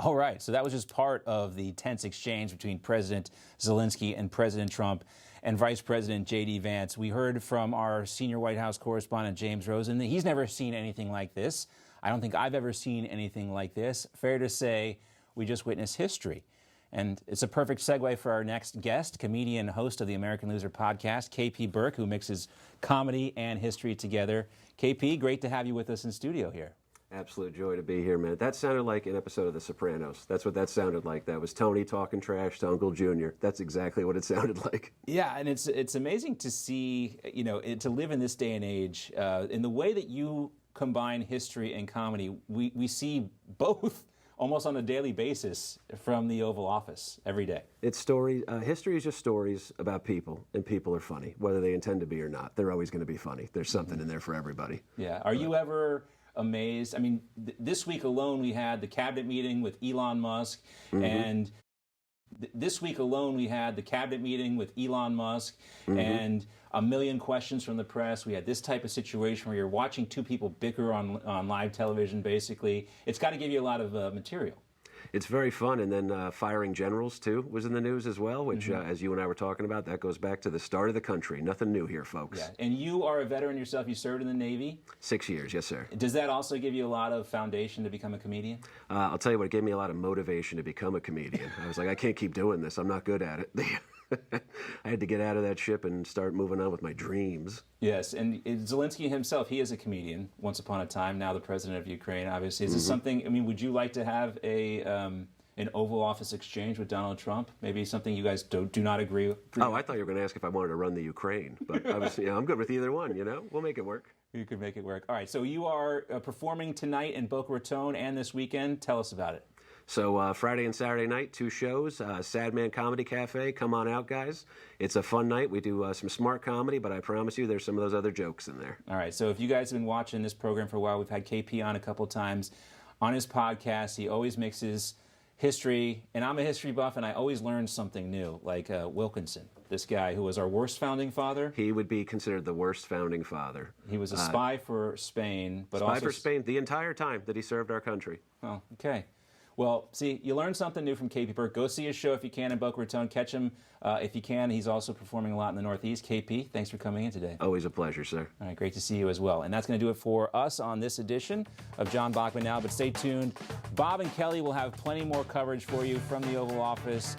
All right, so that was just part of the tense exchange between President Zelensky and President Trump and Vice President J.D. Vance. We heard from our senior White House correspondent, James Rosen, that he's never seen anything like this. I don't think I've ever seen anything like this. Fair to say, we just witnessed history. And it's a perfect segue for our next guest, comedian, host of the American Loser podcast, KP Burke, who mixes comedy and history together. KP, great to have you with us in studio here. Absolute joy to be here, man. That sounded like an episode of The Sopranos. That's what that sounded like. That was Tony talking trash to Uncle Junior. That's exactly what it sounded like. Yeah, and it's amazing to see, to live in this day and age, in the way that you combine history and comedy. We see both almost on a daily basis from the Oval Office every day. It's story. History is just stories about people, and people are funny, whether they intend to be or not. They're always going to be funny. There's something in there for everybody. Yeah. Are you ever amazed? I mean, this week alone we had the cabinet meeting with Elon Musk, and this week alone we had the cabinet meeting with Elon Musk, and a million questions from the press. We had this type of situation where you're watching two people bicker on live television, basically. It's got to give you a lot of material. It's very fun, and then firing generals, too, was in the news as well, which, as you and I were talking about, that goes back to the start of the country. Nothing new here, folks. Yeah. And you are a veteran yourself. You served in the Navy. 6 years, yes, sir. Does that also give you a lot of foundation to become a comedian? I'll tell you what, it gave me a lot of motivation to become a comedian. I was like, I can't keep doing this. I'm not good at it. I had to get out of that ship and start moving on with my dreams. Yes, and Zelensky himself, he is a comedian, once upon a time, now the president of Ukraine, obviously. Is this something, I mean, would you like to have an Oval Office exchange with Donald Trump? Maybe something you guys do not agree with? Oh, I thought you were going to ask if I wanted to run the Ukraine, but obviously, I'm good with either one, We'll make it work. You could make it work. All right, so you are performing tonight in Boca Raton and this weekend. Tell us about it. So Friday and Saturday night, 2 shows, Sad Man Comedy Cafe. Come on out, guys. It's a fun night. We do some smart comedy, but I promise you there's some of those other jokes in there. All right, so if you guys have been watching this program for a while, we've had KP on a couple times. On his podcast, he always mixes history, and I'm a history buff, and I always learn something new, like Wilkinson, this guy who was our worst founding father. He would be considered the worst founding father. He was a spy for Spain, but spy also... for Spain the entire time that he served our country. Oh, okay. Well, see, you learned something new from KP Burke. Go see his show if you can in Boca Raton. Catch him if you can. He's also performing a lot in the Northeast. KP, thanks for coming in today. Always a pleasure, sir. All right, great to see you as well. And that's going to do it for us on this edition of John Bachman Now. But stay tuned. Bob and Kelly will have plenty more coverage for you from the Oval Office.